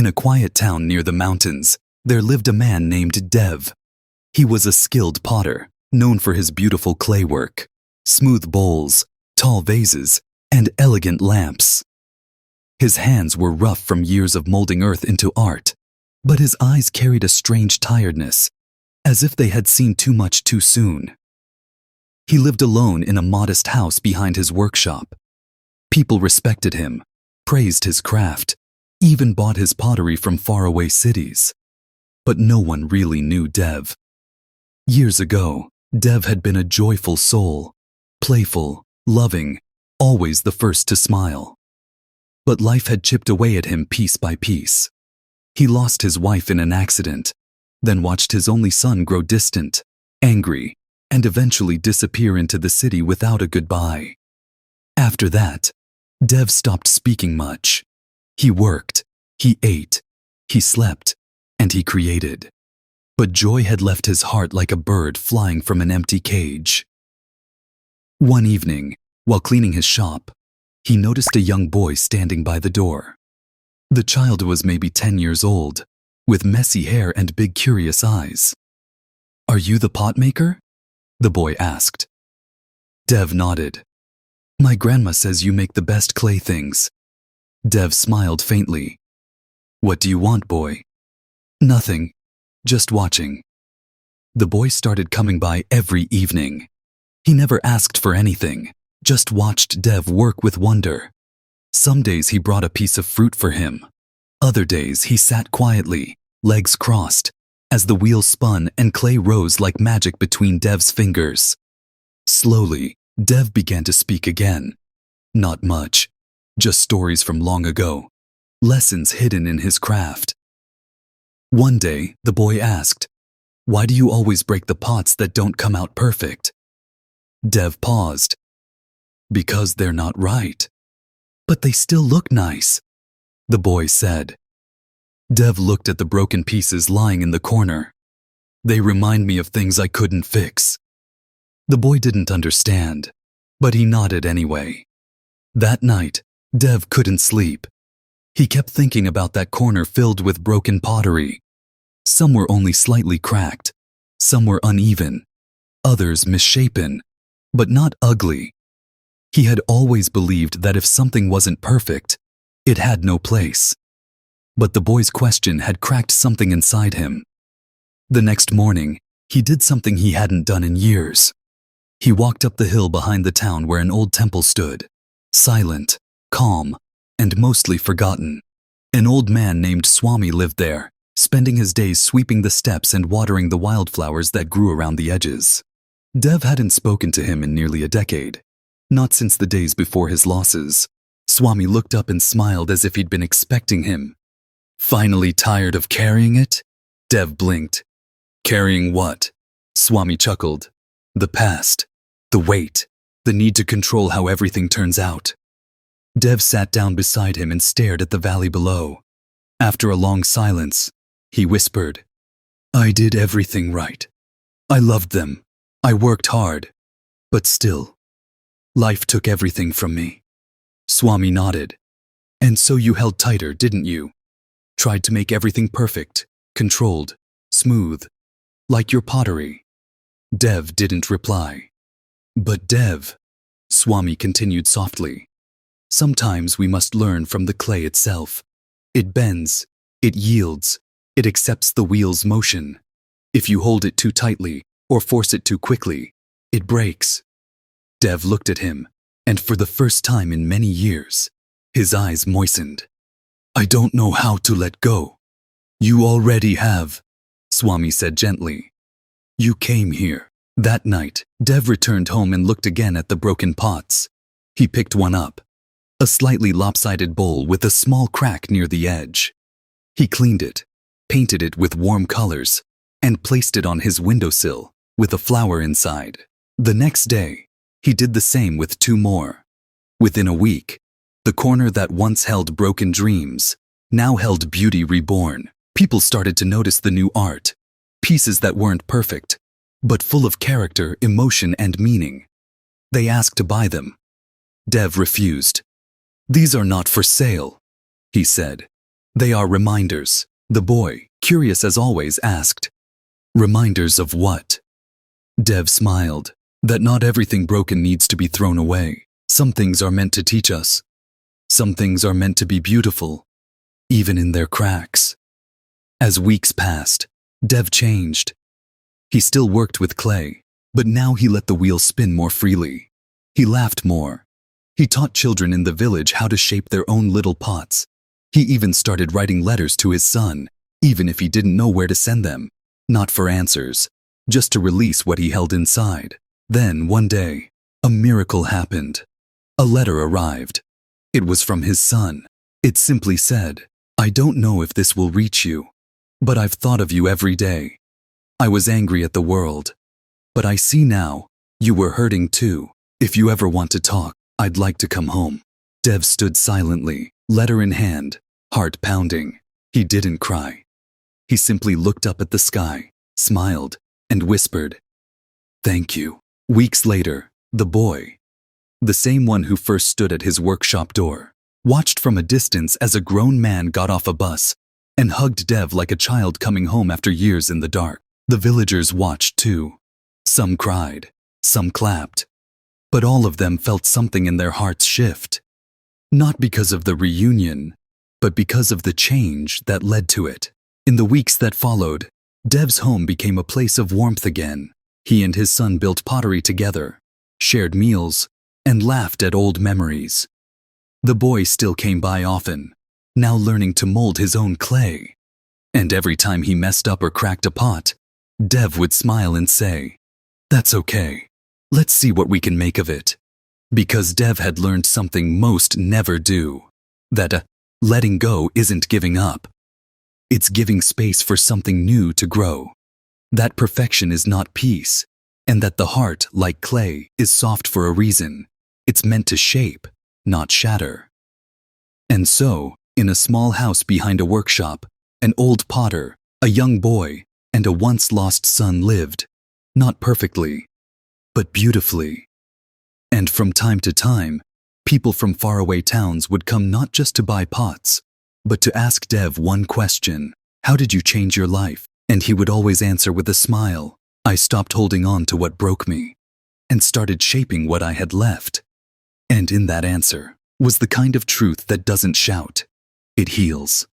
a quiet town near the mountains, there lived a man named Dev. He was a skilled potter, known for his beautiful clay work, smooth bowls, tall vases, and elegant lamps. His hands were rough from years of molding earth into art, but his eyes carried a strange tiredness, as if they had seen too much too soon. He lived alone in a modest house behind his workshop. People respected him, praised his craft, even bought his pottery from faraway cities. But no one really knew Dev. Years ago, Dev had been a joyful soul, playful, loving, always the first to smile. But life had chipped away at him piece by piece. He lost his wife in an accident, then watched his only son grow distant, angry, and eventually disappear into the city without a goodbye. After that, Dev stopped speaking much. He worked, he ate, he slept, and he created. But joy had left his heart like a bird flying from an empty cage. One evening, while cleaning his shop, he noticed a young boy standing by the door. The child was maybe 10 years old, with messy hair and big curious eyes. "Are you the pot maker?" the boy asked. Dev nodded. "My grandma says you make the best clay things." Dev smiled faintly. "What do you want, boy?" "Nothing, just watching." The boy started coming by every evening. He never asked for anything, just watched Dev work with wonder. Some days he brought a piece of fruit for him. Other days he sat quietly, legs crossed, as the wheel spun and clay rose like magic between Dev's fingers. Slowly, Dev began to speak again. Not much, just stories from long ago, lessons hidden in his craft. One day, the boy asked, "Why do you always break the pots that don't come out perfect?" Dev paused. "Because they're not right." "But they still look nice," the boy said. Dev looked at the broken pieces lying in the corner. "They remind me of things I couldn't fix." The boy didn't understand, but he nodded anyway. That night, Dev couldn't sleep. He kept thinking about that corner filled with broken pottery. Some were only slightly cracked, some were uneven, others misshapen, but not ugly. He had always believed that if something wasn't perfect, it had no place. But the boy's question had cracked something inside him. The next morning, he did something he hadn't done in years. He walked up the hill behind the town where an old temple stood, silent, calm, and mostly forgotten. An old man named Swami lived there, spending his days sweeping the steps and watering the wildflowers that grew around the edges. Dev hadn't spoken to him in nearly a decade, not since the days before his losses. Swami looked up and smiled as if he'd been expecting him. "Finally tired of carrying it?" Dev blinked. "Carrying what?" Swami chuckled. "The past, the weight, the need to control how everything turns out." Dev sat down beside him and stared at the valley below. After a long silence, he whispered, "I did everything right. I loved them. I worked hard. But still, life took everything from me." Swami nodded. "And so you held tighter, didn't you? Tried to make everything perfect, controlled, smooth, like your pottery." Dev didn't reply. "But Dev," Swami continued softly, "sometimes we must learn from the clay itself. It bends, it yields, it accepts the wheel's motion. If you hold it too tightly or force it too quickly, it breaks." Dev looked at him, and for the first time in many years, his eyes moistened. "I don't know how to let go." "You already have," Swami said gently. "You came here." That night, Dev returned home and looked again at the broken pots. He picked one up, a slightly lopsided bowl with a small crack near the edge. He cleaned it, painted it with warm colors, and placed it on his windowsill with a flower inside. The next day, he did the same with 2 more. Within a week, the corner that once held broken dreams now held beauty reborn. People started to notice the new art, pieces that weren't perfect, but full of character, emotion, and meaning. They asked to buy them. Dev refused. "These are not for sale," he said. They are reminders, the boy, curious as always, asked. Reminders of what? Dev smiled. That not everything broken needs to be thrown away. Some things are meant to teach us. Some things are meant to be beautiful, even in their cracks. As weeks passed, Dev changed. He still worked with clay, but now he let the wheel spin more freely. He laughed more. He taught children in the village how to shape their own little pots. He even started writing letters to his son, even if he didn't know where to send them. Not for answers, just to release what he held inside. Then, one day, a miracle happened. A letter arrived. It was from his son. It simply said, "I don't know if this will reach you, but I've thought of you every day. I was angry at the world, but I see now, you were hurting too. If you ever want to talk, I'd like to come home." Dev stood silently, letter in hand, heart pounding. He didn't cry. He simply looked up at the sky, smiled, and whispered, "Thank you." Weeks later, the boy, the same one who first stood at his workshop door, watched from a distance as a grown man got off a bus and hugged Dev like a child coming home after years in the dark. The villagers watched too. Some cried, some clapped, but all of them felt something in their hearts shift. Not because of the reunion, but because of the change that led to it. In the weeks that followed, Dev's home became a place of warmth again. He and his son built pottery together, shared meals, and laughed at old memories. The boy still came by often, now learning to mold his own clay. And every time he messed up or cracked a pot, Dev would smile and say, "That's okay. Let's see what we can make of it." Because Dev had learned something most never do. That letting go isn't giving up. It's giving space for something new to grow. That perfection is not peace, and that the heart, like clay, is soft for a reason. It's meant to shape, not shatter. And so, in a small house behind a workshop, an old potter, a young boy, and a once-lost son lived. Not perfectly, but beautifully. And from time to time, people from faraway towns would come not just to buy pots, but to ask Dev one question: "How did you change your life?" And he would always answer with a smile, "I stopped holding on to what broke me, and started shaping what I had left." And in that answer was the kind of truth that doesn't shout. It heals.